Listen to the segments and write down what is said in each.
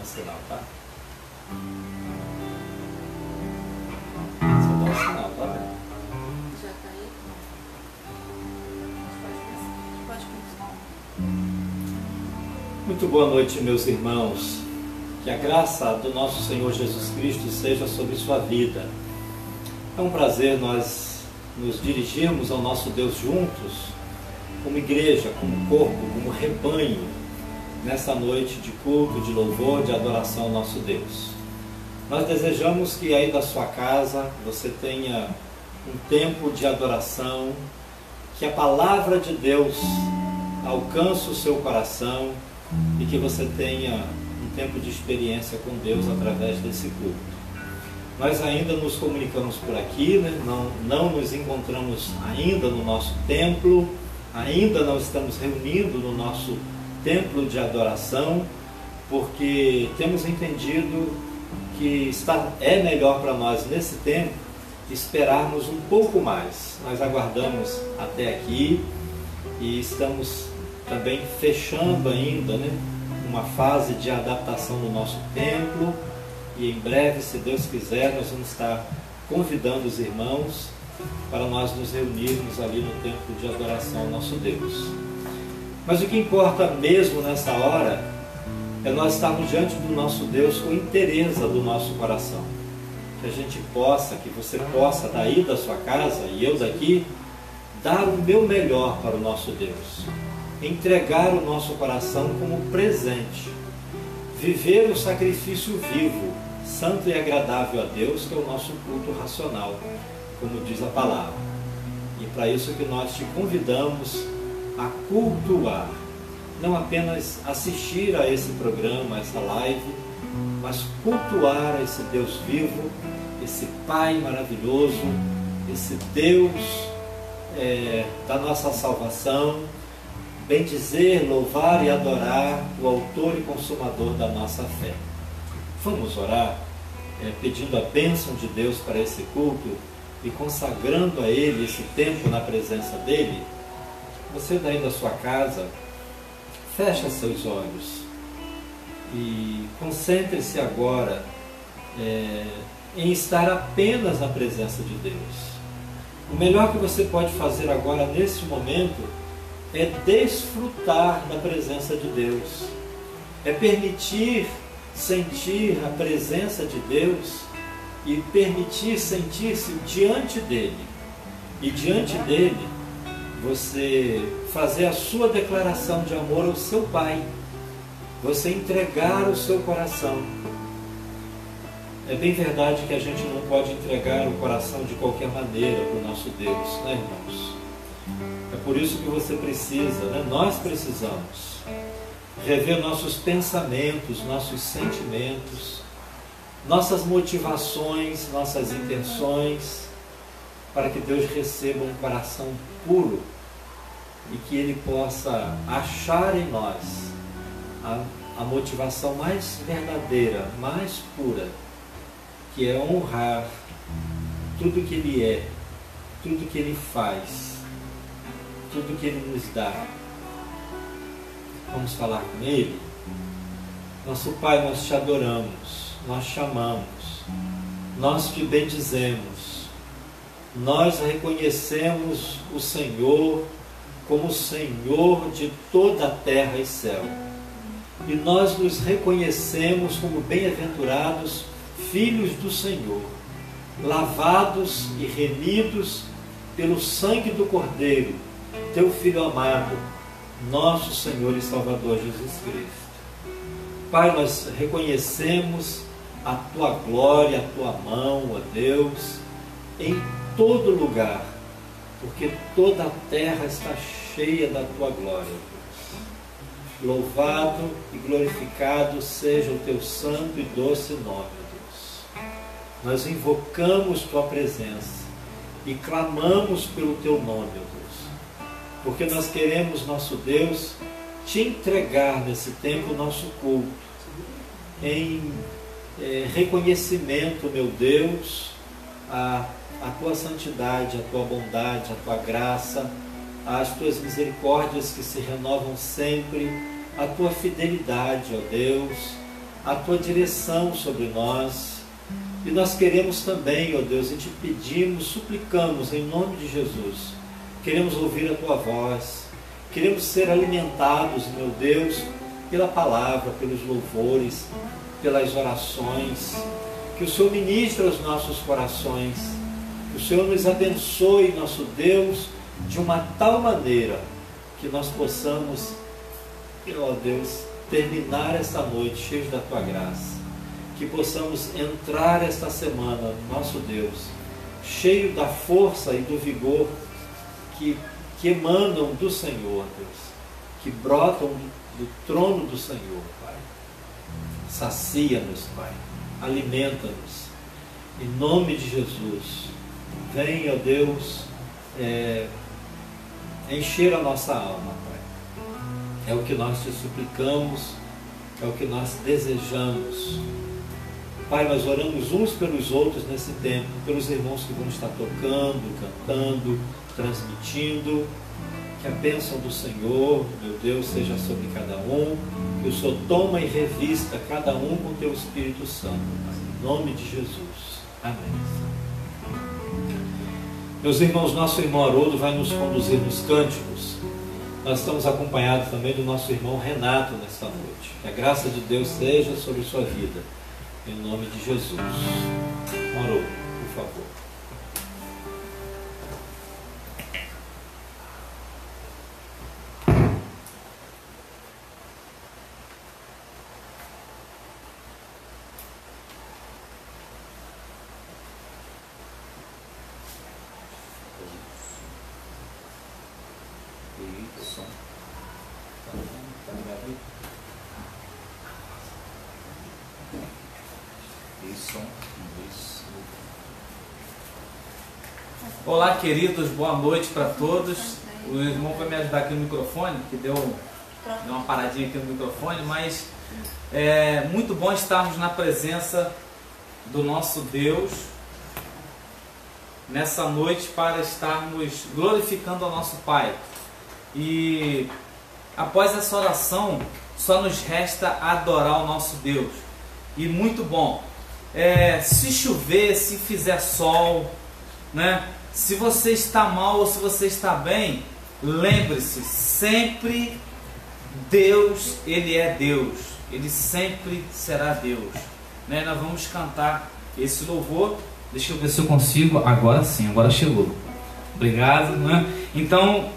sinal, tá? Você dá um sinal, tá vendo? Já tá aí? Pode começar. Muito boa noite, meus irmãos. Que a graça do nosso Senhor Jesus Cristo seja sobre sua vida. É um prazer nós nos dirigirmos ao nosso Deus juntos, como igreja, como corpo, como rebanho, nessa noite de culto, de louvor, de adoração ao nosso Deus. Nós desejamos que aí da sua casa você tenha um tempo de adoração, que a palavra de Deus alcance o seu coração e que você tenha um tempo de experiência com Deus através desse culto. Nós ainda nos comunicamos por aqui, né? não nos encontramos ainda no nosso templo, ainda não estamos reunindo no nosso templo de adoração, porque temos entendido que é melhor para nós nesse tempo esperarmos um pouco mais. Nós aguardamos até aqui e estamos também fechando ainda, né, uma fase de adaptação no nosso templo, e em breve, se Deus quiser, nós vamos estar convidando os irmãos para nós nos reunirmos ali no templo de adoração ao nosso Deus. Mas o que importa mesmo nessa hora é nós estarmos diante do nosso Deus com inteireza do nosso coração. Que a gente possa, que você possa daí da sua casa e eu daqui, dar o meu melhor para o nosso Deus. Entregar o nosso coração como presente. Viver o sacrifício vivo, santo e agradável a Deus, que é o nosso culto racional, como diz a palavra. E para isso que nós te convidamos a cultuar, não apenas assistir a esse programa, a essa live, mas cultuar esse Deus vivo, esse Pai maravilhoso, esse Deus da nossa salvação, bendizer, louvar e adorar o autor e consumador da nossa fé. Vamos orar, pedindo a bênção de Deus para esse culto e consagrando a Ele esse tempo na presença dEle. Você daí da sua casa, fecha seus olhos e concentre-se agora em estar apenas na presença de Deus. O melhor que você pode fazer agora, nesse momento, é desfrutar da presença de Deus, é permitir sentir a presença de Deus e permitir sentir-se diante dEle. E diante dEle, você fazer a sua declaração de amor ao seu Pai, você entregar o seu coração. É bem verdade que a gente não pode entregar o coração de qualquer maneira para o nosso Deus, né, irmãos? É por isso que você precisa, né? Nós precisamos rever nossos pensamentos, nossos sentimentos, nossas motivações, nossas intenções, para que Deus receba um coração puro e que Ele possa achar em nós a motivação mais verdadeira, mais pura, que é honrar tudo que Ele é, tudo que Ele faz, tudo que Ele nos dá. Vamos falar com Ele? Nosso Pai, nós te adoramos, nós te amamos, nós te bendizemos, nós reconhecemos o Senhor como Senhor de toda a terra e céu. E nós nos reconhecemos como bem-aventurados filhos do Senhor, lavados e remidos pelo sangue do Cordeiro, teu Filho amado, nosso Senhor e Salvador Jesus Cristo. Pai, nós reconhecemos a Tua glória, a Tua mão, ó Deus, em todo lugar, porque toda a terra está cheia da Tua glória, Deus. Louvado e glorificado seja o Teu santo e doce nome, Deus. Nós invocamos Tua presença e clamamos pelo Teu nome, Deus, porque nós queremos, nosso Deus, Te entregar nesse tempo o nosso culto, em reconhecimento, meu Deus, a Tua santidade, a Tua bondade, a Tua graça, as Tuas misericórdias que se renovam sempre, a Tua fidelidade, ó Deus, a Tua direção sobre nós. E nós queremos também, ó Deus, e te pedimos, suplicamos em nome de Jesus, queremos ouvir a Tua voz, queremos ser alimentados, meu Deus, pela palavra, pelos louvores, pelas orações, que o Senhor ministre aos nossos corações, que o Senhor nos abençoe, nosso Deus, de uma tal maneira que nós possamos, ó Deus, terminar esta noite cheios da Tua graça, que possamos entrar esta semana, nosso Deus, cheio da força e do vigor que emanam do Senhor, Deus, que brotam do trono do Senhor, Pai. Sacia-nos, Pai, alimenta-nos, em nome de Jesus. Vem, ó Deus, encher a nossa alma, Pai. É o que nós te suplicamos, é o que nós desejamos. Pai, nós oramos uns pelos outros nesse tempo, pelos irmãos que vão estar tocando, cantando, transmitindo. Que a bênção do Senhor, meu Deus, seja sobre cada um, que o Senhor toma e revista cada um com o Teu Espírito Santo, em nome de Jesus. Amém. Meus irmãos, nosso irmão Haroldo vai nos conduzir nos cânticos. Nós estamos acompanhados também do nosso irmão Renato nesta noite. Que a graça de Deus seja sobre sua vida, em nome de Jesus. Haroldo, por favor. Olá, queridos, boa noite para todos. O irmão vai me ajudar aqui no microfone, que deu uma paradinha aqui no microfone, mas é muito bom estarmos na presença do nosso Deus nessa noite para estarmos glorificando ao nosso Pai. E após essa oração, só nos resta adorar o nosso Deus. E muito bom. Se chover, se fizer sol, né? Se você está mal ou se você está bem, lembre-se, sempre Deus, Ele é Deus. Ele sempre será Deus. Né? Nós vamos cantar esse louvor. Deixa eu ver se eu consigo. Agora sim, agora chegou. Obrigado. Né? Então,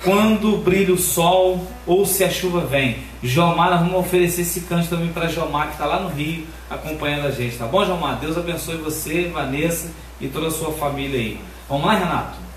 quando brilha o sol ou se a chuva vem, Jomar, nós vamos oferecer esse canto também para Jomar, que está lá no Rio, acompanhando a gente. Tá bom, Jomar? Deus abençoe você, Vanessa e toda a sua família aí. Vamos lá, Renato?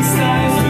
Estás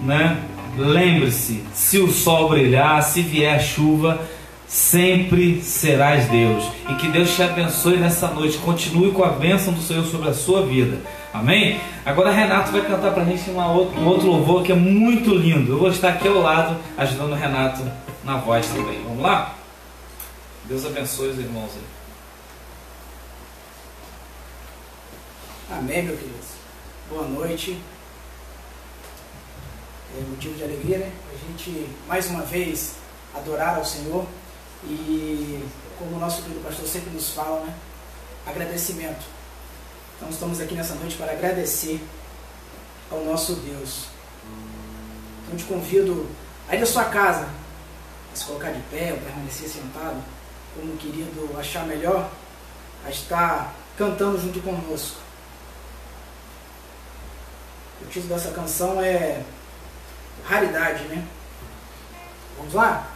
né? Lembre-se, se o sol brilhar, se vier chuva, sempre serás Deus. E que Deus te abençoe nessa noite. Continue com a bênção do Senhor sobre a sua vida. Amém? Agora Renato vai cantar pra gente um outro louvor que é muito lindo. Eu vou estar aqui ao lado ajudando o Renato na voz também. Vamos lá? Deus abençoe os irmãos aí. Amém, meu querido. Boa noite. É motivo de alegria, né? A gente, mais uma vez, adorar ao Senhor. E, como o nosso querido pastor sempre nos fala, né? Agradecimento. Então, estamos aqui nessa noite para agradecer ao nosso Deus. Então, eu te convido a ir da sua casa, a se colocar de pé ou permanecer sentado, como o querido achar melhor, a estar cantando junto conosco. O título dessa canção é Raridade, né? Vamos lá?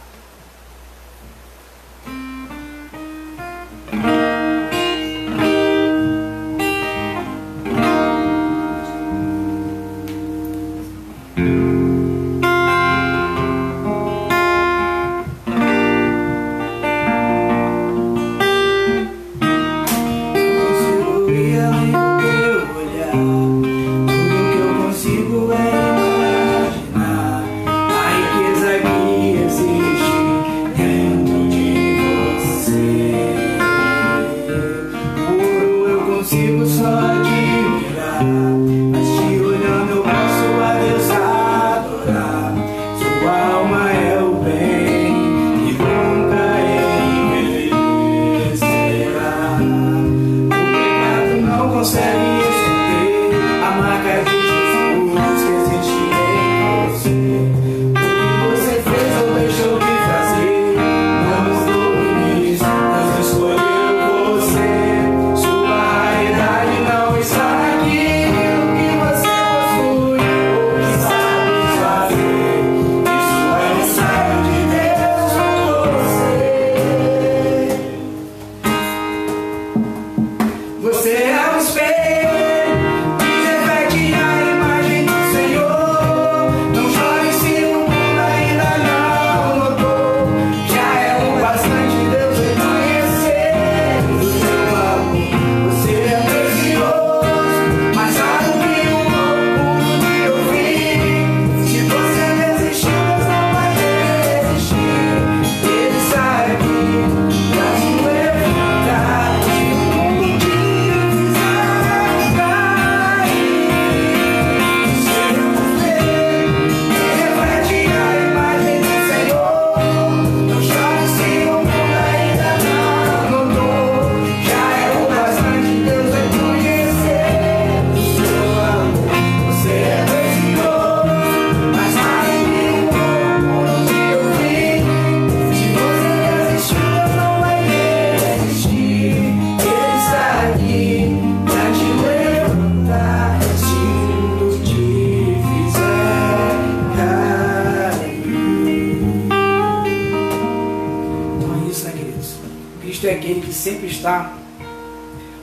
Sempre está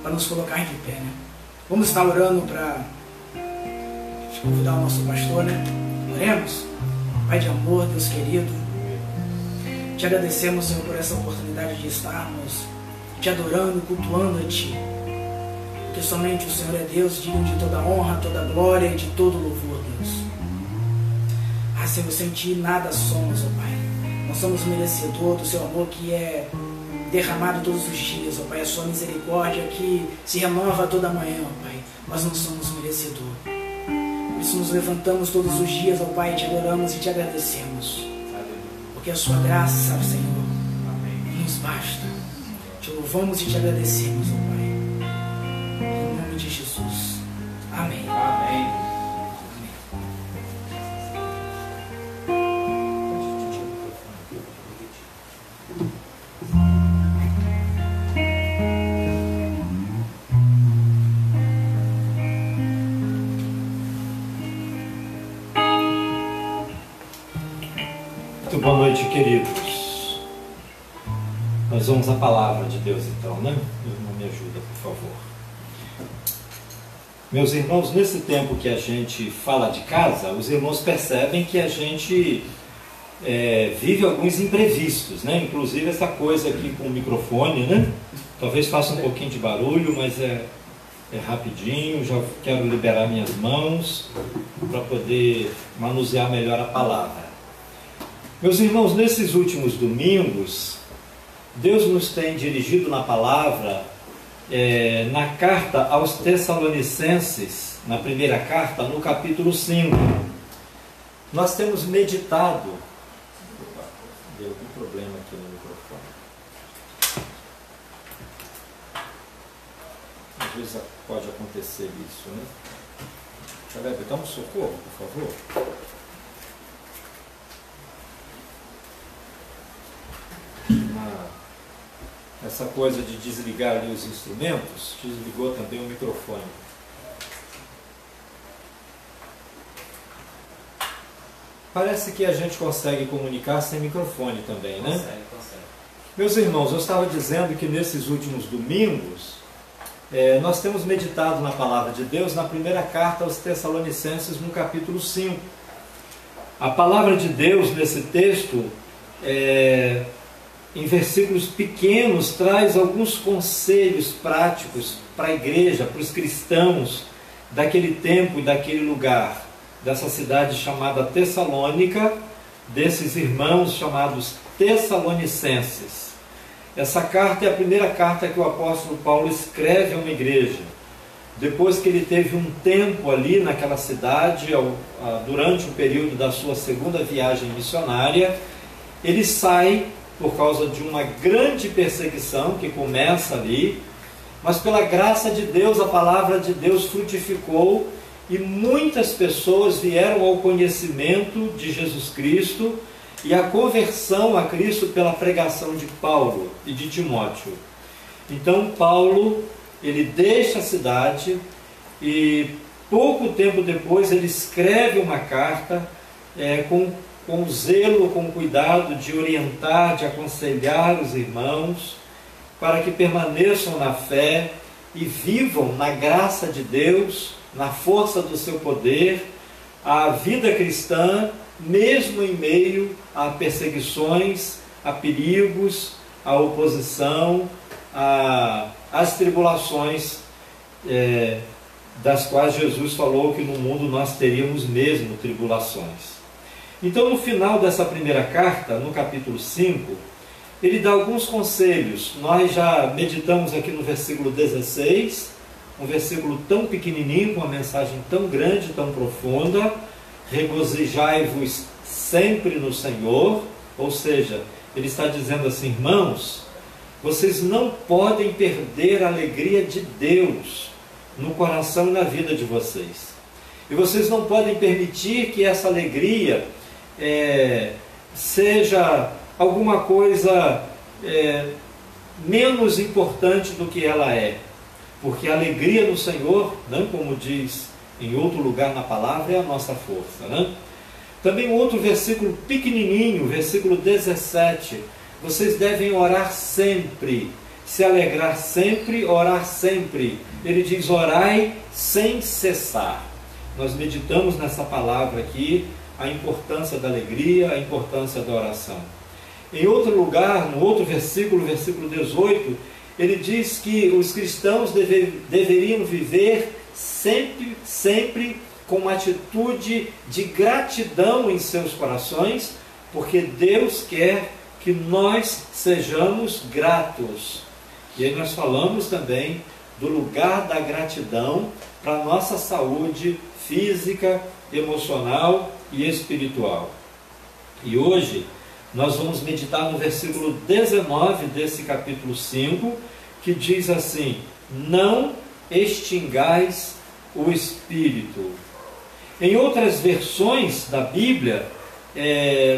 para nos colocar de pé, né? Vamos estar orando para convidar o nosso pastor, né? Oremos. Pai de amor, Deus querido, te agradecemos, Senhor, por essa oportunidade de estarmos te adorando, cultuando a Ti, porque somente o Senhor é Deus, digno de toda honra, toda glória e de todo louvor, Deus. Ah, Senhor, sem Ti nada somos, ó Pai. Nós somos merecedor do Seu amor que é derramado todos os dias, ó Pai, a sua misericórdia que se renova toda manhã, ó Pai. Nós não somos merecedor. Por isso nos levantamos todos os dias, ó Pai, te adoramos e te agradecemos. Porque a sua graça, Senhor, nos basta. Te louvamos e te agradecemos, ó Pai. Em nome de Jesus. Amém. Amém. Muito boa noite, queridos. Nós vamos à palavra de Deus então, né? Meu irmão, me ajuda, por favor. Meus irmãos, nesse tempo que a gente fala de casa, os irmãos percebem que a gente vive alguns imprevistos, né? Inclusive essa coisa aqui com o microfone, né? Talvez faça um pouquinho de barulho, mas é rapidinho. Já quero liberar minhas mãos para poder manusear melhor a palavra. Meus irmãos, nesses últimos domingos, Deus nos tem dirigido na palavra, na carta aos Tessalonicenses, na primeira carta, no capítulo 5. Nós temos meditado. Deu algum problema aqui no microfone. Às vezes pode acontecer isso, né? Caleb, dá um socorro, por favor. Essa coisa de desligar ali os instrumentos, desligou também o microfone. Parece que a gente consegue comunicar sem microfone também, né? Consegue. Meus irmãos, eu estava dizendo que nesses últimos domingos, nós temos meditado na palavra de Deus na primeira carta aos Tessalonicenses, no capítulo 5. A palavra de Deus nesse texto, em versículos pequenos, traz alguns conselhos práticos para a igreja, para os cristãos daquele tempo e daquele lugar, dessa cidade chamada Tessalônica, desses irmãos chamados Tessalonicenses. Essa carta é a primeira carta que o apóstolo Paulo escreve a uma igreja. Depois que ele teve um tempo ali naquela cidade, durante o período da sua segunda viagem missionária, ele sai por causa de uma grande perseguição que começa ali, mas pela graça de Deus, a palavra de Deus frutificou e muitas pessoas vieram ao conhecimento de Jesus Cristo e à conversão a Cristo pela pregação de Paulo e de Timóteo. Então Paulo, ele deixa a cidade e pouco tempo depois ele escreve uma carta com zelo, com cuidado de orientar, de aconselhar os irmãos para que permaneçam na fé e vivam na graça de Deus, na força do seu poder, a vida cristã, mesmo em meio a perseguições, a perigos, a oposição, às tribulações das quais Jesus falou que no mundo nós teríamos mesmo tribulações. Então, no final dessa primeira carta, no capítulo 5, ele dá alguns conselhos. Nós já meditamos aqui no versículo 16, um versículo tão pequenininho, com uma mensagem tão grande, tão profunda. Regozijai-vos sempre no Senhor. Ou seja, ele está dizendo assim: irmãos, vocês não podem perder a alegria de Deus no coração e na vida de vocês. E vocês não podem permitir que essa alegria seja alguma coisa menos importante do que ela é. Porque a alegria no Senhor, né, como diz em outro lugar na palavra, é a nossa força. Né? Também um outro versículo pequenininho, versículo 17. Vocês devem orar sempre, se alegrar sempre, orar sempre. Ele diz: orai sem cessar. Nós meditamos nessa palavra aqui, a importância da alegria, a importância da oração. Em outro lugar, no outro versículo, versículo 18, ele diz que os cristãos deveriam viver sempre com uma atitude de gratidão em seus corações, porque Deus quer que nós sejamos gratos. E aí nós falamos também do lugar da gratidão para a nossa saúde física, emocional e espiritual. E hoje nós vamos meditar no versículo 19 desse capítulo 5, que diz assim: não extingais o Espírito. Em outras versões da Bíblia,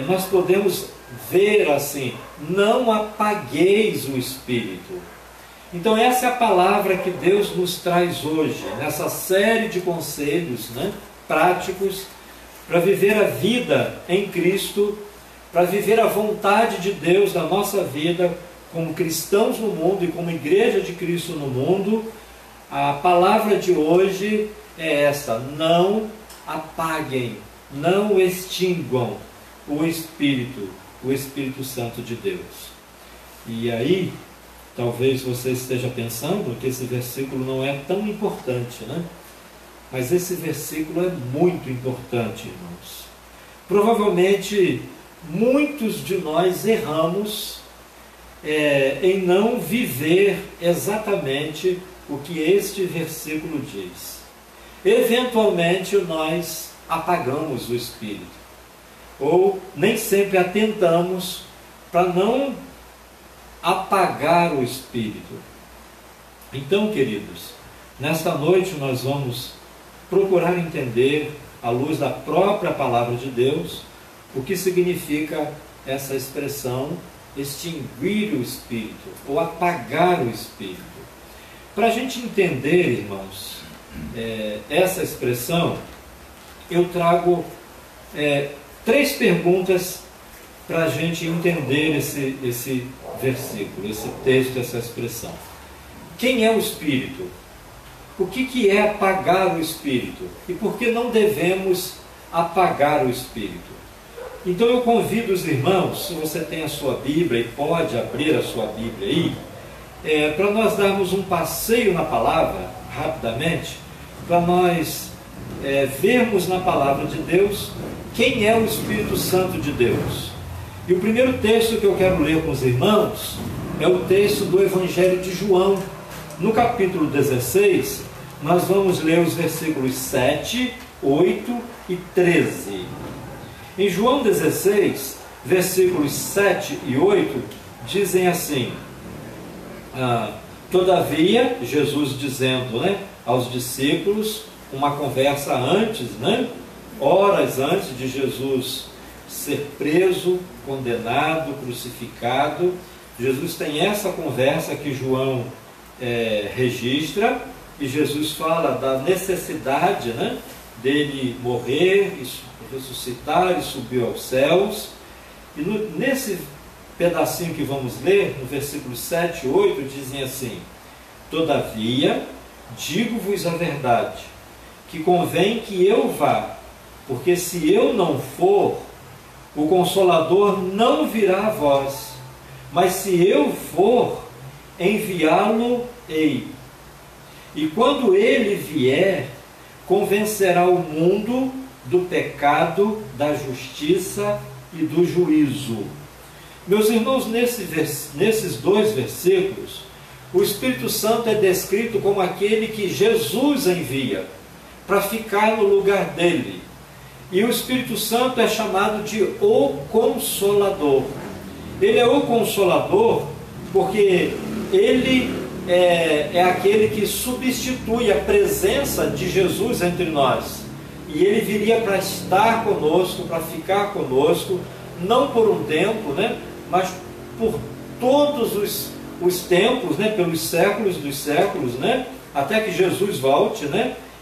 nós podemos ver assim: não apagueis o Espírito. Então essa é a palavra que Deus nos traz hoje, nessa série de conselhos, né, práticos, para viver a vida em Cristo, para viver a vontade de Deus na nossa vida, como cristãos no mundo e como igreja de Cristo no mundo. A palavra de hoje é essa: não apaguem, não extinguam o Espírito Santo de Deus. E aí, talvez você esteja pensando que esse versículo não é tão importante, né? Mas esse versículo é muito importante, irmãos. Provavelmente, muitos de nós erramos em não viver exatamente o que este versículo diz. Eventualmente, nós apagamos o Espírito, ou nem sempre atentamos para não apagar o Espírito. Então, queridos, nesta noite nós vamos procurar entender, à luz da própria palavra de Deus, o que significa essa expressão extinguir o Espírito, ou apagar o Espírito. Para a gente entender, irmãos, essa expressão, eu trago 3 perguntas para a gente entender esse versículo, esse texto, essa expressão. Quem é o Espírito? O que é apagar o Espírito? E por que não devemos apagar o Espírito? Então eu convido os irmãos, se você tem a sua Bíblia e pode abrir a sua Bíblia aí, para nós darmos um passeio na palavra, rapidamente, para nós vermos na palavra de Deus quem é o Espírito Santo de Deus. E o primeiro texto que eu quero ler com os irmãos é o texto do Evangelho de João. No capítulo 16, nós vamos ler os versículos 7, 8 e 13. Em João 16, versículos 7 e 8, dizem assim: todavia, Jesus dizendo, aos discípulos, uma conversa antes, horas antes de Jesus ser preso, condenado, crucificado, Jesus tem essa conversa que João registra, e Jesus fala da necessidade dele morrer, ressuscitar e subir aos céus. E nesse pedacinho que vamos ler, no versículo 7 e 8, dizem assim: todavia, digo-vos a verdade, que convém que eu vá, porque se eu não for, o Consolador não virá a vós, mas se eu for, enviá-lo-ei. E quando ele vier, convencerá o mundo do pecado, da justiça e do juízo. Meus irmãos, nesses 2 versículos, o Espírito Santo é descrito como aquele que Jesus envia para ficar no lugar dele. E o Espírito Santo é chamado de o Consolador. Ele é o Consolador porque ele é aquele que substitui a presença de Jesus entre nós. E ele viria para estar conosco, para ficar conosco, não por um tempo, mas por todos os tempos, pelos séculos dos séculos, até que Jesus volte,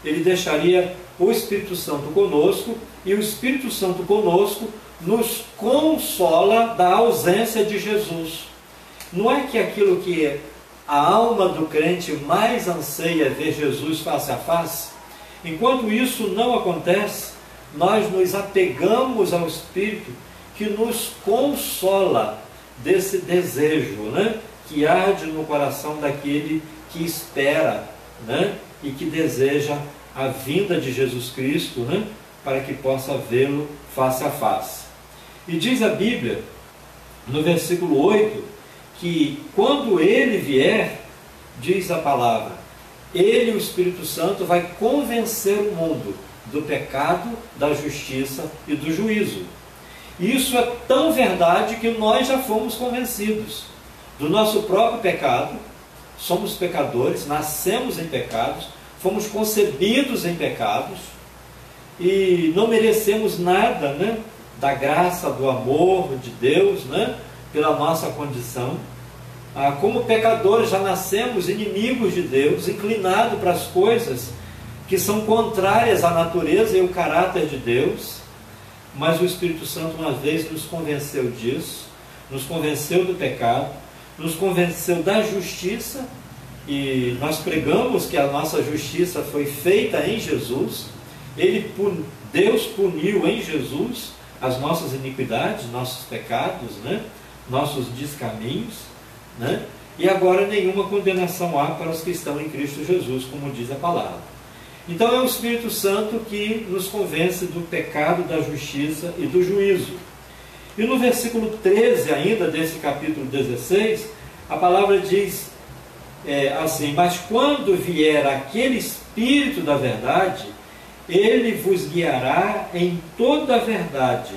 ele deixaria o Espírito Santo conosco, e o Espírito Santo conosco nos consola da ausência de Jesus. Não é que aquilo que a alma do crente mais anseia é ver Jesus face a face? Enquanto isso não acontece, nós nos apegamos ao Espírito que nos consola desse desejo, que arde no coração daquele que espera, e que deseja a vinda de Jesus Cristo, para que possa vê-lo face a face. E diz a Bíblia, no versículo 8, que quando ele vier, diz a palavra, ele, o Espírito Santo, vai convencer o mundo do pecado, da justiça e do juízo. E isso é tão verdade que nós já fomos convencidos do nosso próprio pecado. Somos pecadores, nascemos em pecados, fomos concebidos em pecados e não merecemos nada da graça, do amor de Deus, pela nossa condição. Como pecadores já nascemos inimigos de Deus, inclinados para as coisas que são contrárias à natureza e ao caráter de Deus. Mas o Espírito Santo uma vez nos convenceu disso, nos convenceu do pecado, nos convenceu da justiça e nós pregamos que a nossa justiça foi feita em Jesus. Deus puniu em Jesus as nossas iniquidades, nossos pecados, né? Nossos descaminhos, né? E agora nenhuma condenação há para os que estão em Cristo Jesus, como diz a palavra. Então é o Espírito Santo que nos convence do pecado, da justiça e do juízo. E no versículo 13 ainda desse capítulo 16, a palavra diz assim: mas quando vier aquele Espírito da verdade, ele vos guiará em toda a verdade,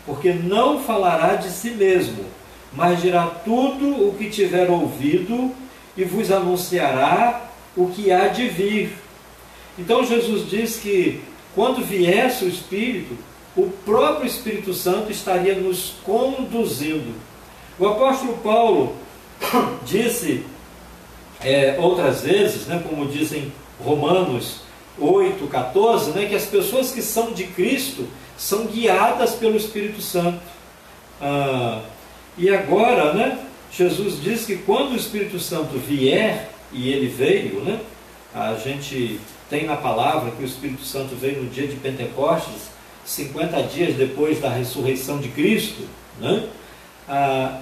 porque não falará de si mesmo, mas dirá tudo o que tiver ouvido e vos anunciará o que há de vir. Então Jesus diz que quando viesse o Espírito, o próprio Espírito Santo estaria nos conduzindo. O apóstolo Paulo disse outras vezes, né, como dizem Romanos 8,14, né, que as pessoas que são de Cristo são guiadas pelo Espírito Santo. E agora, né, Jesus diz que quando o Espírito Santo vier, e ele veio, né, a gente tem na palavra que o Espírito Santo veio no dia de Pentecostes, 50 dias depois da ressurreição de Cristo, né,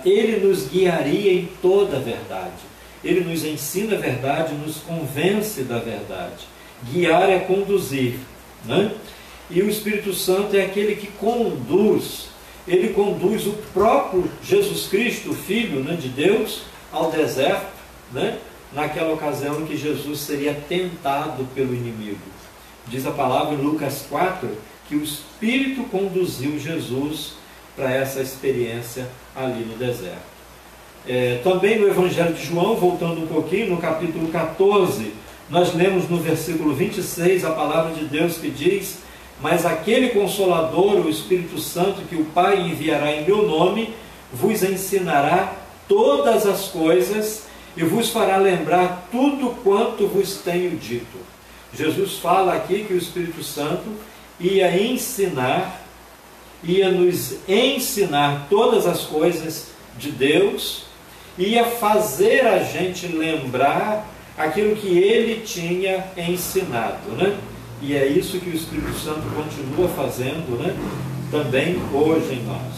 ele nos guiaria em toda a verdade. Ele nos ensina a verdade, nos convence da verdade. Guiar é conduzir, né? E o Espírito Santo é aquele que conduz. Ele conduz o próprio Jesus Cristo, o Filho, né, de Deus, ao deserto, né, naquela ocasião em que Jesus seria tentado pelo inimigo. Diz a palavra em Lucas 4 que o Espírito conduziu Jesus para essa experiência ali no deserto. Também no Evangelho de João, voltando um pouquinho, no capítulo 14, nós lemos no versículo 26 a palavra de Deus que diz: mas aquele Consolador, o Espírito Santo, que o Pai enviará em meu nome, vos ensinará todas as coisas e vos fará lembrar tudo quanto vos tenho dito. Jesus fala aqui que o Espírito Santo ia nos ensinar todas as coisas de Deus, ia fazer a gente lembrar aquilo que ele tinha ensinado, né? E é isso que o Espírito Santo continua fazendo, né, também hoje em nós.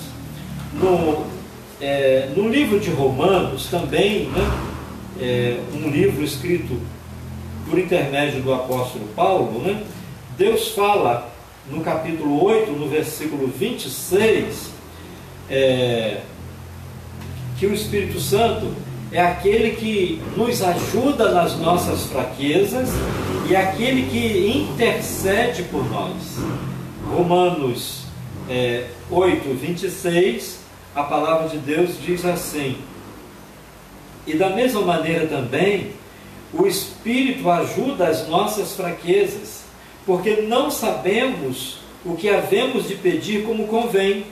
No livro de Romanos também, né, um livro escrito por intermédio do apóstolo Paulo, né, Deus fala no capítulo 8, no versículo 26, que o Espírito Santo é aquele que nos ajuda nas nossas fraquezas e é aquele que intercede por nós. Romanos 8, 26, a palavra de Deus diz assim: e da mesma maneira também, o Espírito ajuda as nossas fraquezas, porque não sabemos o que havemos de pedir como convém,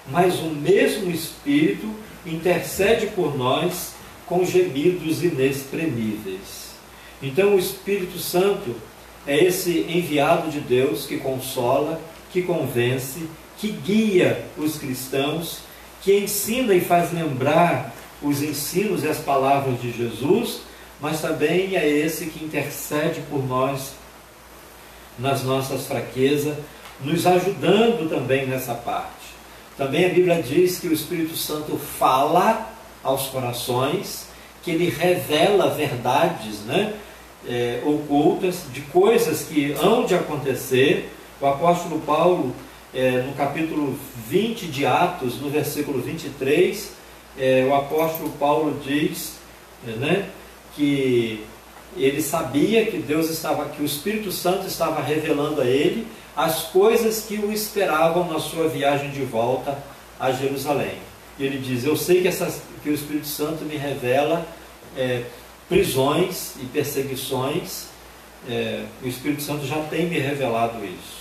mas o mesmo Espírito intercede por nós com gemidos inexprimíveis. Então o Espírito Santo é esse enviado de Deus que consola, que convence, que guia os cristãos, que ensina e faz lembrar os ensinos e as palavras de Jesus, mas também é esse que intercede por nós nas nossas fraquezas, nos ajudando também nessa parte. Também a Bíblia diz que o Espírito Santo fala aos corações, que ele revela verdades, né, ocultas, de coisas que hão de acontecer. O apóstolo Paulo, no capítulo 20 de Atos, no versículo 23, o apóstolo Paulo diz, né, que ele sabia que que o Espírito Santo estava revelando a ele as coisas que o esperavam na sua viagem de volta a Jerusalém. E ele diz: eu sei que o Espírito Santo me revela prisões e perseguições. O Espírito Santo já tem me revelado isso.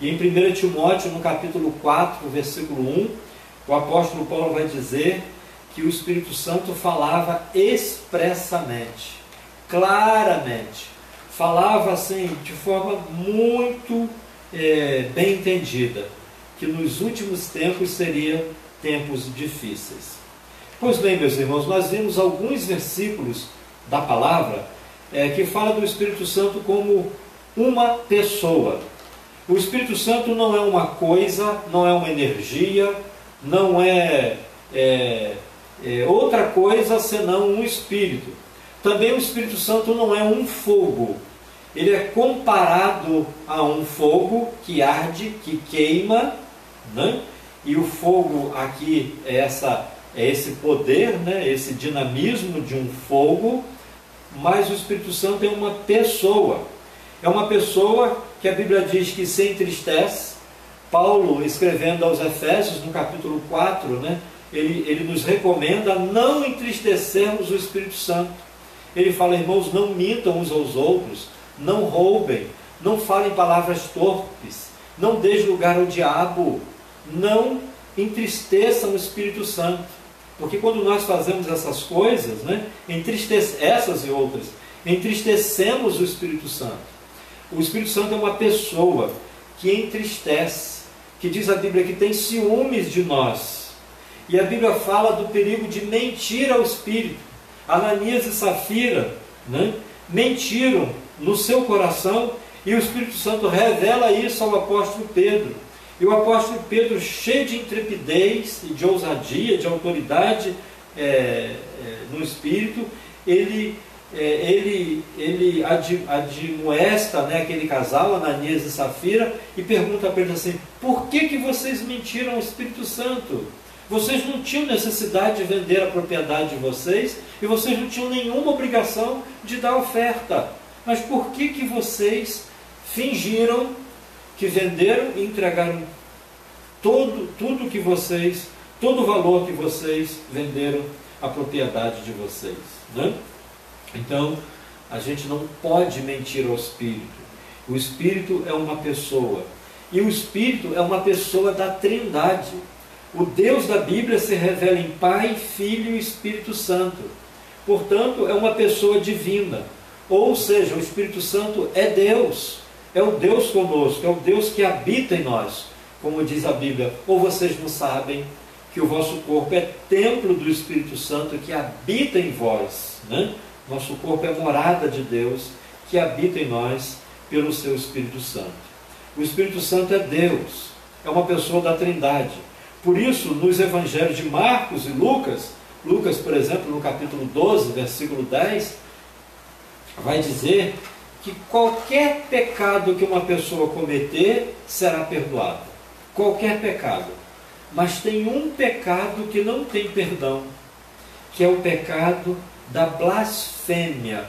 E em 1 Timóteo, no capítulo 4, versículo 1, o apóstolo Paulo vai dizer que o Espírito Santo falava expressamente, claramente, falava assim, de forma muito bem entendida, que nos últimos tempos seriam tempos difíceis. Pois bem, meus irmãos, nós vimos alguns versículos da palavra que fala do Espírito Santo como uma pessoa. O Espírito Santo não é uma coisa, não é uma energia, não é outra coisa senão um Espírito. Também o Espírito Santo não é um fogo. Ele é comparado a um fogo que arde, que queima, né? E o fogo aqui é esse poder, né? Esse dinamismo de um fogo, mas o Espírito Santo é uma pessoa. É uma pessoa que a Bíblia diz que se entristece. Paulo, escrevendo aos Efésios, no capítulo 4, né? Ele nos recomenda não entristecermos o Espírito Santo. Ele fala, irmãos, não mintam uns aos outros, não roubem, não falem palavras torpes, não deem lugar ao diabo, não entristeçam o Espírito Santo. Porque quando nós fazemos essas coisas, né, essas e outras, entristecemos o Espírito Santo. O Espírito Santo é uma pessoa que entristece, que diz a Bíblia que tem ciúmes de nós. E a Bíblia fala do perigo de mentir ao Espírito. Ananias e Safira, né, mentiram no seu coração, e o Espírito Santo revela isso ao apóstolo Pedro. E o apóstolo Pedro, cheio de intrepidez e de ousadia, de autoridade no Espírito, ele admoesta, né, aquele casal, Ananias e Safira, e pergunta para eles assim, por que vocês mentiram ao Espírito Santo? Vocês não tinham necessidade de vender a propriedade de vocês, e vocês não tinham nenhuma obrigação de dar oferta. Mas por que vocês fingiram que venderam e entregaram todo o valor que vocês venderam a propriedade de vocês, né? Então, a gente não pode mentir ao Espírito. O Espírito é uma pessoa. E o Espírito é uma pessoa da Trindade. O Deus da Bíblia se revela em Pai, Filho e Espírito Santo. Portanto, é uma pessoa divina. Ou seja, o Espírito Santo é Deus. É o Deus conosco, é o Deus que habita em nós. Como diz a Bíblia, ou vocês não sabem que o vosso corpo é templo do Espírito Santo que habita em vós, né? Nosso corpo é morada de Deus que habita em nós pelo seu Espírito Santo. O Espírito Santo é Deus, é uma pessoa da Trindade. Por isso, nos evangelhos de Marcos e Lucas, por exemplo, no capítulo 12, versículo 10, vai dizer que qualquer pecado que uma pessoa cometer será perdoado. Qualquer pecado. Mas tem um pecado que não tem perdão, que é o pecado da blasfêmia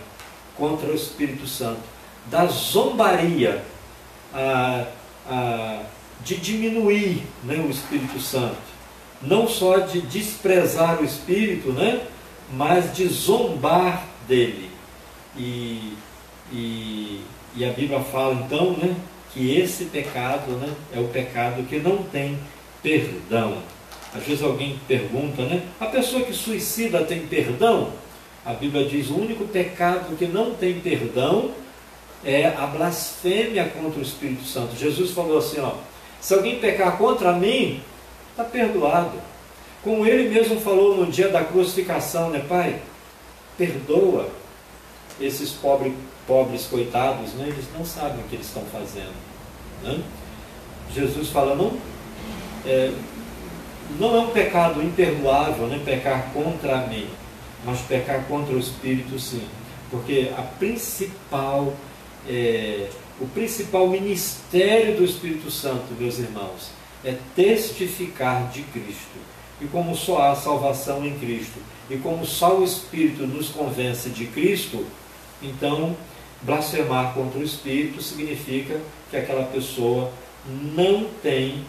contra o Espírito Santo, da zombaria, de diminuir, né, o Espírito Santo. Não só de desprezar o Espírito, né, mas de zombar dele. E a Bíblia fala então, né, que esse pecado, né, é o pecado que não tem perdão. Às vezes alguém pergunta, né, a pessoa que suicida tem perdão? A Bíblia diz, o único pecado que não tem perdão é a blasfêmia contra o Espírito Santo. Jesus falou assim, ó, se alguém pecar contra mim, está perdoado. Como ele mesmo falou no dia da crucificação, né, Pai? Perdoa esses pobres coitados, né? Eles não sabem o que eles estão fazendo, né? Jesus fala, não é um pecado imperdoável, né, pecar contra mim, mas pecar contra o Espírito, sim. Porque o principal ministério do Espírito Santo, meus irmãos, é testificar de Cristo. E como só há salvação em Cristo, e como só o Espírito nos convence de Cristo, então blasfemar contra o Espírito significa que aquela pessoa não tem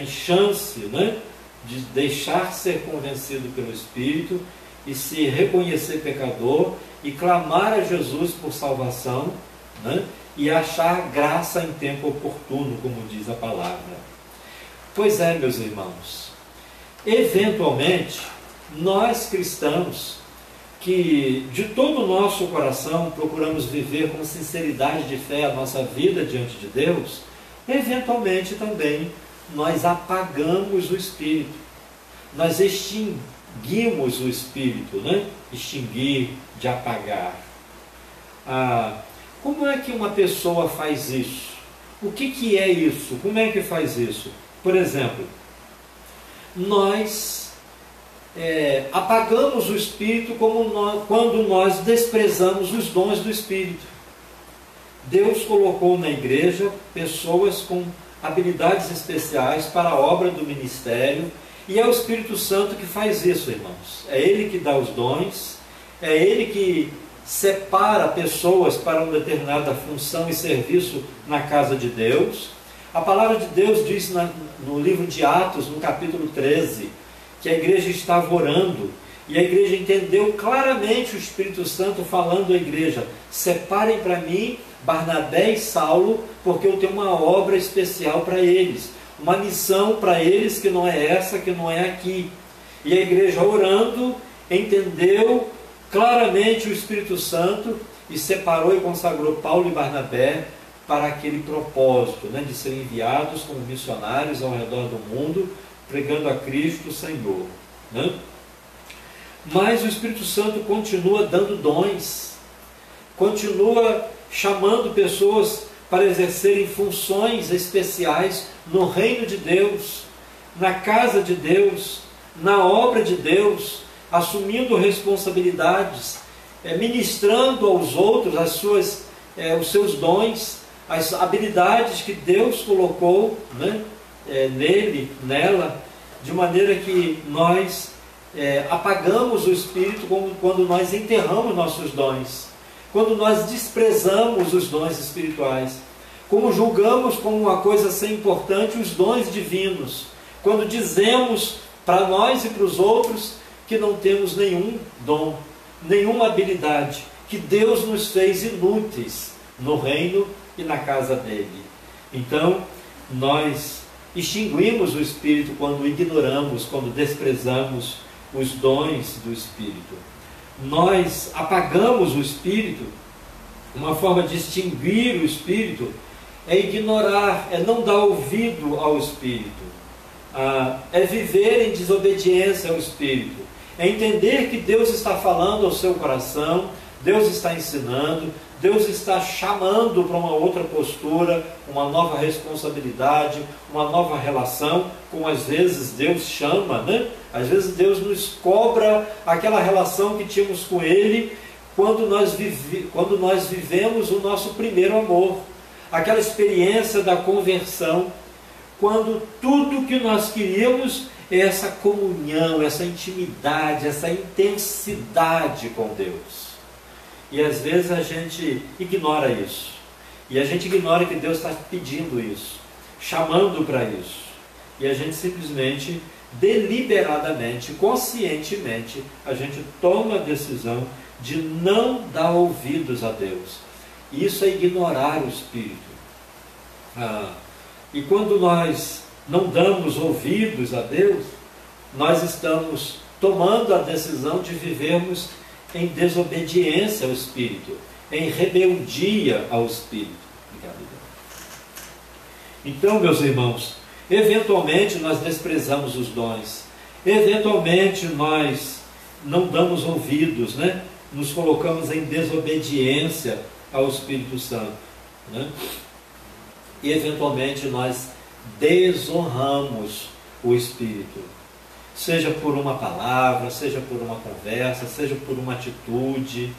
chance, né, de deixar ser convencido pelo Espírito e se reconhecer pecador e clamar a Jesus por salvação, né, e achar graça em tempo oportuno, como diz a palavra. Pois é, meus irmãos, eventualmente, nós cristãos, que de todo o nosso coração procuramos viver com sinceridade de fé a nossa vida diante de Deus, eventualmente também nós apagamos o Espírito, nós extinguimos o Espírito, né? Extinguir, de apagar. Como é que uma pessoa faz isso? O que é isso? Como é que faz isso? Por exemplo, nós apagamos o Espírito quando nós desprezamos os dons do Espírito. Deus colocou na igreja pessoas com habilidades especiais para a obra do ministério, e é o Espírito Santo que faz isso, irmãos. É Ele que dá os dons, é Ele que separa pessoas para uma determinada função e serviço na casa de Deus. A palavra de Deus diz no livro de Atos, no capítulo 13, que a igreja estava orando, e a igreja entendeu claramente o Espírito Santo falando à igreja: separem para mim Barnabé e Saulo, porque eu tenho uma obra especial para eles, uma missão para eles que não é essa, que não é aqui. E a igreja orando, entendeu claramente o Espírito Santo e separou e consagrou Paulo e Barnabé para aquele propósito, de serem enviados como missionários ao redor do mundo, pregando a Cristo Senhor. Mas o Espírito Santo continua dando dons, continua chamando pessoas para exercerem funções especiais no reino de Deus, na casa de Deus, na obra de Deus, assumindo responsabilidades, ministrando aos outros os seus dons, as habilidades que Deus colocou nele, nela, de maneira que nós apagamos o Espírito quando nós enterramos nossos dons, quando nós desprezamos os dons espirituais, como julgamos como uma coisa sem importante os dons divinos, quando dizemos para nós e para os outros que não temos nenhum dom, nenhuma habilidade, que Deus nos fez inúteis no reino e na casa dele. Então, nós extinguimos o Espírito quando ignoramos, quando desprezamos os dons do Espírito. Nós apagamos o Espírito. Uma forma de extinguir o Espírito é ignorar, é não dar ouvido ao Espírito, é viver em desobediência ao Espírito, é entender que Deus está falando ao seu coração, Deus está ensinando, Deus está chamando para uma outra postura, uma nova responsabilidade, uma nova relação, como às vezes Deus chama, Às vezes Deus nos cobra aquela relação que tínhamos com Ele quando nós vivemos o nosso primeiro amor, aquela experiência da conversão, quando tudo que nós queríamos é essa comunhão, essa intimidade, essa intensidade com Deus. E às vezes a gente ignora isso. E a gente ignora que Deus está pedindo isso, chamando para isso. E a gente simplesmente, deliberadamente, conscientemente, a gente toma a decisão de não dar ouvidos a Deus. Isso é ignorar o Espírito. E quando nós não damos ouvidos a Deus, nós estamos tomando a decisão de vivermos em desobediência ao Espírito, em rebeldia ao Espírito. Então, meus irmãos, eventualmente nós desprezamos os dons, eventualmente nós não damos ouvidos, nos colocamos em desobediência ao Espírito Santo, e eventualmente nós desonramos o Espírito, seja por uma palavra, seja por uma conversa, seja por uma atitude.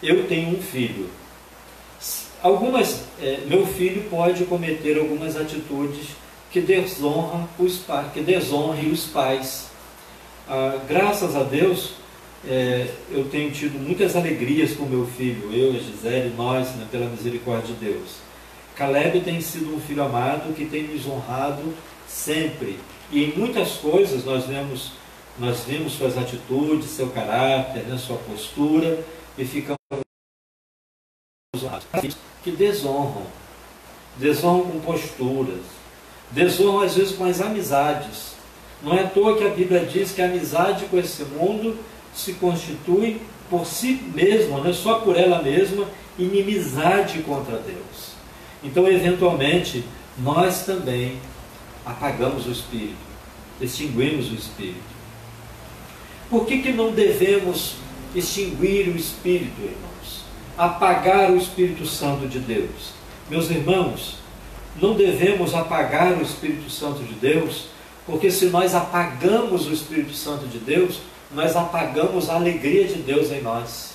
Eu tenho um filho. Meu filho pode cometer algumas atitudes que desonrem os pais. Graças a Deus, eu tenho tido muitas alegrias com meu filho, eu, a Gisele, nós, pela misericórdia de Deus. Caleb tem sido um filho amado que tem nos honrado sempre. E em muitas coisas nós vimos suas atitudes, seu caráter, sua postura, e ficamos que desonram com posturas, desonram às vezes com as amizades. Não é à toa que a Bíblia diz que a amizade com esse mundo se constitui por si mesma, só por ela mesma, inimizade contra Deus. Então, eventualmente, nós também apagamos o Espírito, extinguimos o Espírito. Por que não devemos extinguir o Espírito, irmãos, apagar o Espírito Santo de Deus. Meus irmãos, não devemos apagar o Espírito Santo de Deus, porque se nós apagamos o Espírito Santo de Deus, nós apagamos a alegria de Deus em nós.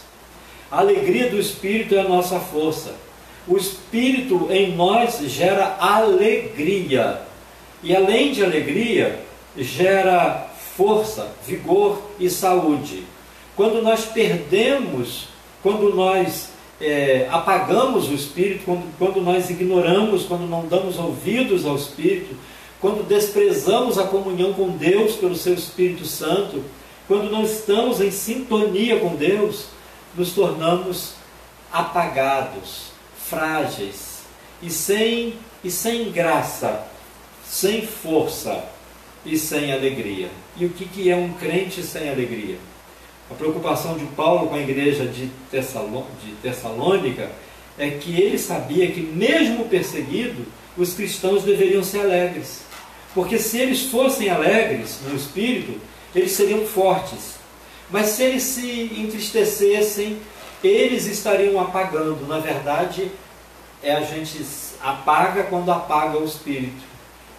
A alegria do Espírito é a nossa força. O Espírito em nós gera alegria. E além de alegria, gera força, vigor e saúde. Quando nós perdemos, quando nós apagamos o Espírito, quando nós ignoramos, quando não damos ouvidos ao Espírito, quando desprezamos a comunhão com Deus pelo seu Espírito Santo, quando não estamos em sintonia com Deus, nos tornamos apagados, frágeis e sem graça, sem força e sem alegria. E o que é um crente sem alegria? A preocupação de Paulo com a igreja de Tessalônica é que ele sabia que, mesmo perseguido, os cristãos deveriam ser alegres. Porque se eles fossem alegres no Espírito, eles seriam fortes. Mas se eles se entristecessem, eles estariam apagando. Na verdade, a gente apaga quando apaga o Espírito.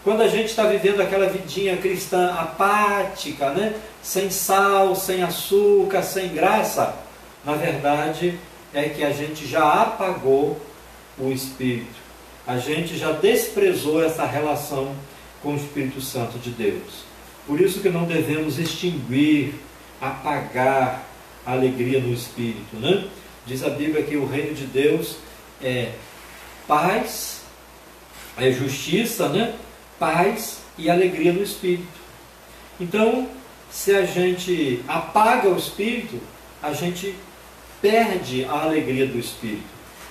Quando a gente está vivendo aquela vidinha cristã apática, né? Sem sal, sem açúcar, sem graça, na verdade é que a gente já apagou o Espírito. A gente já desprezou essa relação com o Espírito Santo de Deus. Por isso que não devemos extinguir, apagar a alegria no Espírito, né? Diz a Bíblia que o reino de Deus é paz, é justiça, né? Paz e alegria no Espírito. Então, se a gente apaga o Espírito, a gente perde a alegria do Espírito.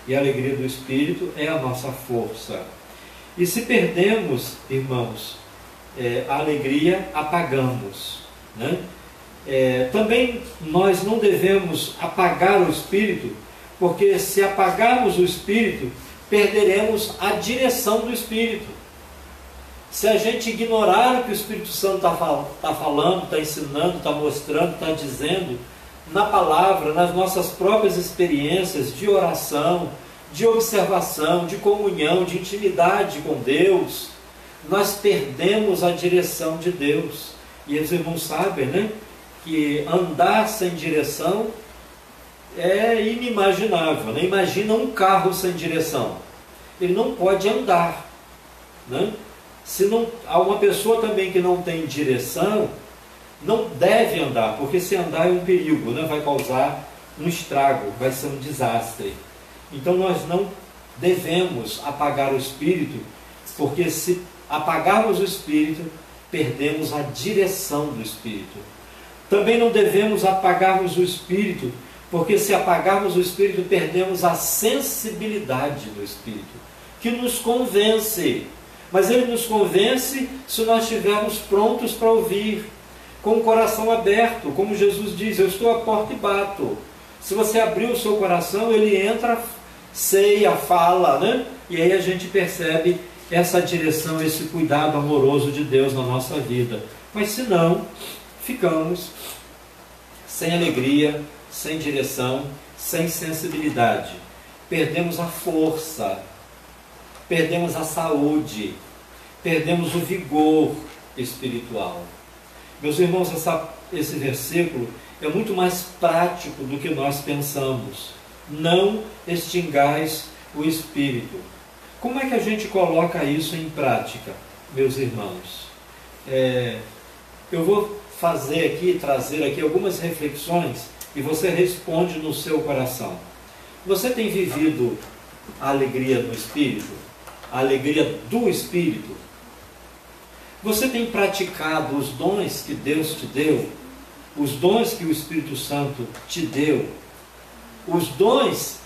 E a alegria do Espírito é a nossa força. E se perdemos, irmãos, a alegria, apagamos, né? Também nós não devemos apagar o Espírito, porque se apagarmos o Espírito, perderemos a direção do Espírito. Se a gente ignorar o que o Espírito Santo está falando, está ensinando, está mostrando, está dizendo, na palavra, nas nossas próprias experiências de oração, de observação, de comunhão, de intimidade com Deus, nós perdemos a direção de Deus. E os irmãos sabem, né, que andar sem direção é inimaginável, né? Imagina um carro sem direção. Ele não pode andar, né? Se não, há uma pessoa também que não tem direção, não deve andar, porque se andar é um perigo, né? Vai causar um estrago, vai ser um desastre. Então nós não devemos apagar o Espírito, porque se apagarmos o Espírito, perdemos a direção do Espírito. Também não devemos apagarmos o Espírito, porque se apagarmos o Espírito, perdemos a sensibilidade do Espírito, que nos convence. Mas ele nos convence se nós estivermos prontos para ouvir, com o coração aberto, como Jesus diz, eu estou à porta e bato. Se você abrir o seu coração, ele entra, ceia, fala, né? E aí a gente percebe essa direção, esse cuidado amoroso de Deus na nossa vida. Mas se não, ficamos sem alegria, sem direção, sem sensibilidade. Perdemos a força, perdemos a saúde, perdemos o vigor espiritual. Meus irmãos, esse versículo é muito mais prático do que nós pensamos. Não extingais o Espírito. Como é que a gente coloca isso em prática, meus irmãos? Eu vou trazer aqui algumas reflexões e você responde no seu coração. Você tem vivido a alegria do Espírito? A alegria do Espírito? Você tem praticado os dons que Deus te deu? Os dons que o Espírito Santo te deu? Os dons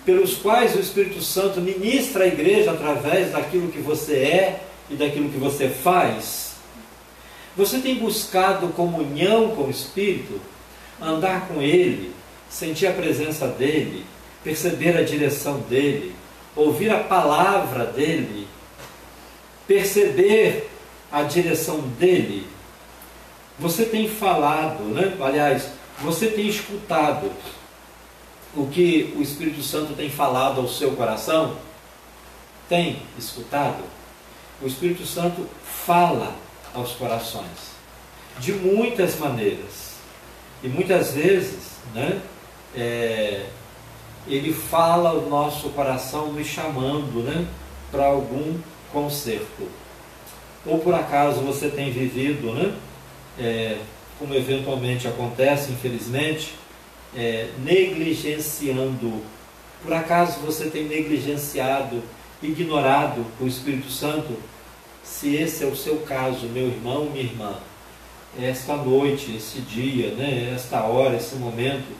pelos quais o Espírito Santo ministra a igreja através daquilo que você é e daquilo que você faz? Você tem buscado comunhão com o Espírito? Andar com Ele, sentir a presença dEle, perceber a direção dEle, ouvir a palavra dEle, perceber a direção dEle? Você tem falado, né? Aliás, Você tem escutado o que o Espírito Santo tem falado ao seu coração? Tem escutado? O Espírito Santo fala aos corações de muitas maneiras. E muitas vezes, né, ele fala ao nosso coração nos chamando, né, para algum conserto. Ou por acaso você tem vivido, né, como eventualmente acontece, infelizmente, negligenciando. Por acaso você tem negligenciado, ignorado o Espírito Santo? Se esse é o seu caso, meu irmão, minha irmã, esta noite, esse dia, né, esta hora, esse momento,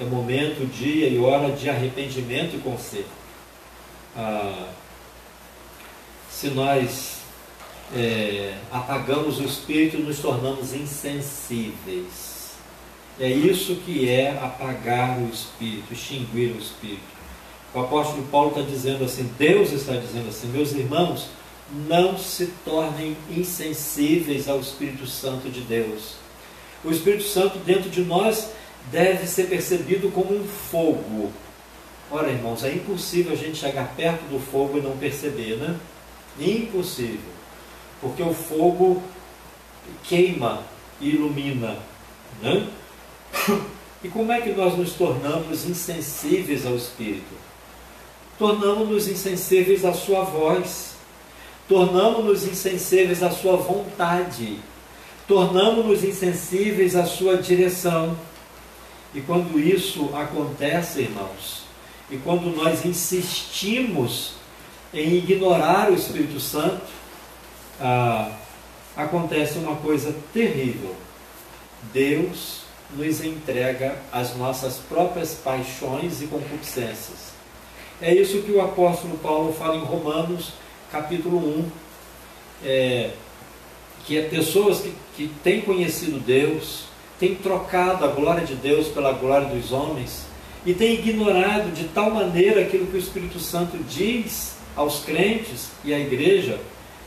é momento, dia e hora de arrependimento e conserto. Se nós apagamos o Espírito, nos tornamos insensíveis. É isso que é apagar o Espírito, extinguir o Espírito. O apóstolo Paulo está dizendo assim, Deus está dizendo assim, meus irmãos, não se tornem insensíveis ao Espírito Santo de Deus. O Espírito Santo dentro de nós deve ser percebido como um fogo. Ora, irmãos, é impossível a gente chegar perto do fogo e não perceber, né? Impossível. Porque o fogo queima e ilumina, né? E como é que nós nos tornamos insensíveis ao Espírito? Tornamos-nos insensíveis à sua voz, tornamos-nos insensíveis à sua vontade, tornamos-nos insensíveis à sua direção. E quando isso acontece, irmãos, e quando nós insistimos em ignorar o Espírito Santo, acontece uma coisa terrível. Deus nos entrega as nossas próprias paixões e concupiscências. É isso que o apóstolo Paulo fala em Romanos, capítulo 1, que é pessoas que têm conhecido Deus, têm trocado a glória de Deus pela glória dos homens, e têm ignorado de tal maneira aquilo que o Espírito Santo diz aos crentes e à igreja,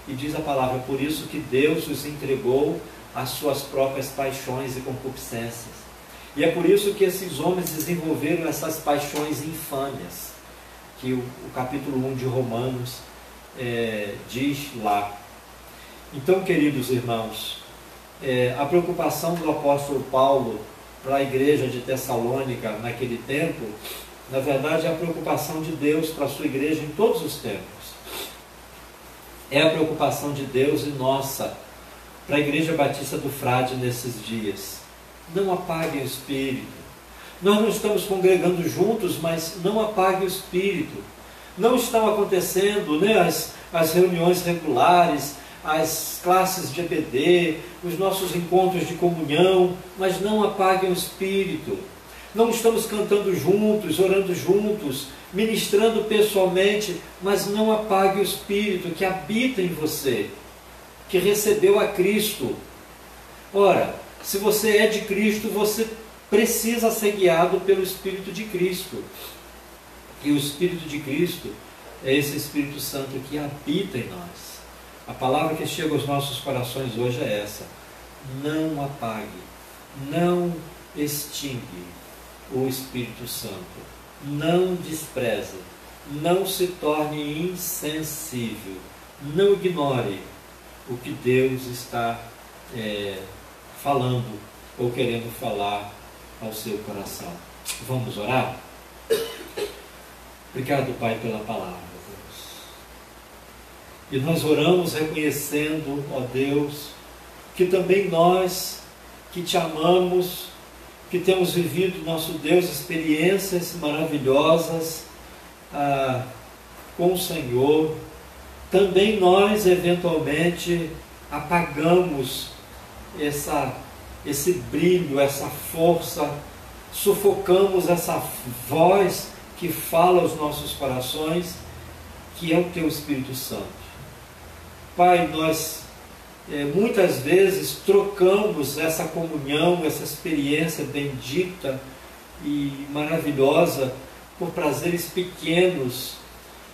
e diz a palavra, por isso que Deus os entregou às suas próprias paixões e concupiscências. E é por isso que esses homens desenvolveram essas paixões infâmias, que o capítulo 1 de Romanos diz lá. Então, queridos irmãos, a preocupação do apóstolo Paulo para a igreja de Tessalônica naquele tempo, na verdade é a preocupação de Deus para a sua igreja em todos os tempos. É a preocupação de Deus e nossa para a Igreja Batista do Frade nesses dias. Não apague o Espírito. Nós não estamos congregando juntos, mas não apague o Espírito. Não estão acontecendo, né, as reuniões regulares, as classes de EBD, os nossos encontros de comunhão, mas não apaguem o Espírito. Não estamos cantando juntos, orando juntos, ministrando pessoalmente, mas não apague o Espírito que habita em você, que recebeu a Cristo. Ora, se você é de Cristo, você precisa ser guiado pelo Espírito de Cristo. E o Espírito de Cristo é esse Espírito Santo que habita em nós. A palavra que chega aos nossos corações hoje é essa: não apague, não extingue o Espírito Santo, não despreze, não se torne insensível, não ignore o que Deus está falando ou querendo falar ao seu coração. Vamos orar? Obrigado, Pai, pela palavra, Deus. E nós oramos reconhecendo, ó Deus, que também nós que te amamos, que temos vivido, nosso Deus, experiências maravilhosas com o Senhor, também nós eventualmente apagamos esse brilho, essa força, sufocamos essa voz que fala aos nossos corações, que é o Teu Espírito Santo. Pai, nós muitas vezes trocamos essa comunhão, essa experiência bendita e maravilhosa por prazeres pequenos,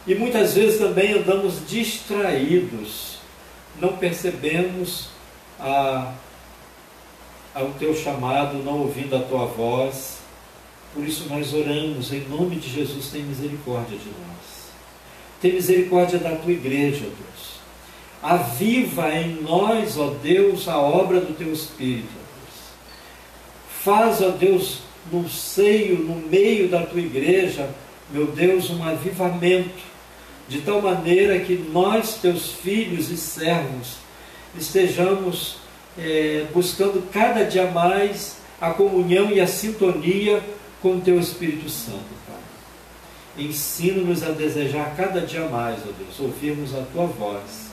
e muitas vezes também andamos distraídos, não percebemos a ao teu chamado, não ouvindo a tua voz. Por isso nós oramos, em nome de Jesus, tem misericórdia de nós. Tem misericórdia da tua igreja, Deus. Aviva em nós, ó Deus, a obra do teu Espírito, ó Deus. Faz, ó Deus, no seio, no meio da tua igreja, meu Deus, um avivamento, de tal maneira que nós, teus filhos e servos, estejamos buscando cada dia mais a comunhão e a sintonia com o teu Espírito Santo, Pai. Ensina-nos a desejar cada dia mais, ó Deus, ouvirmos a tua voz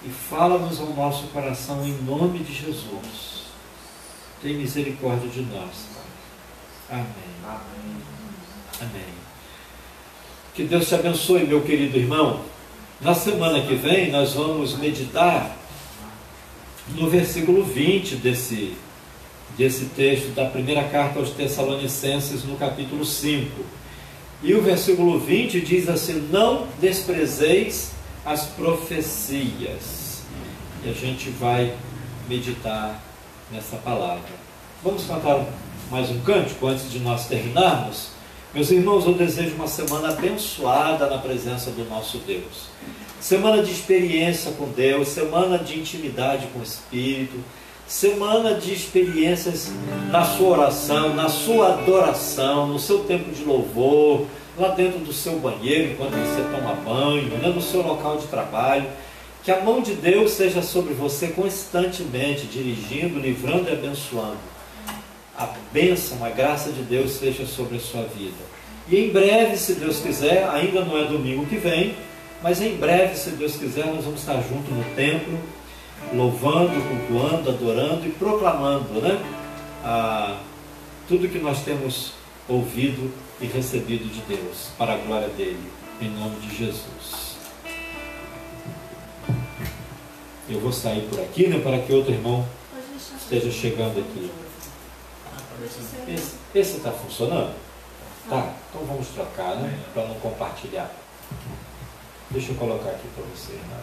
e fala-nos ao nosso coração em nome de Jesus. Tem misericórdia de nós, Pai. Amém. Amém. Amém. Que Deus te abençoe, meu querido irmão. Na semana que vem nós vamos meditar no versículo 20 desse texto da primeira carta aos Tessalonicenses, no capítulo 5. E o versículo 20 diz assim: não desprezeis as profecias. E a gente vai meditar nessa palavra. Vamos cantar mais um cântico antes de nós terminarmos? Meus irmãos, eu desejo uma semana abençoada na presença do nosso Deus. Semana de experiência com Deus, semana de intimidade com o Espírito, semana de experiências na sua oração, na sua adoração, no seu tempo de louvor, lá dentro do seu banheiro, enquanto você toma banho, no seu local de trabalho. Que a mão de Deus seja sobre você constantemente, dirigindo, livrando e abençoando. A bênção, a graça de Deus seja sobre a sua vida. E em breve, se Deus quiser, ainda não é domingo que vem, mas em breve, se Deus quiser, nós vamos estar juntos no templo, louvando, cultuando, adorando e proclamando, né? Tudo que nós temos ouvido e recebido de Deus, para a glória dele, em nome de Jesus. Eu vou sair por aqui, né, para que outro irmão esteja chegando aqui. Esse está funcionando? Tá, então vamos trocar, né? Para não compartilhar. Deixa eu colocar aqui para você, né?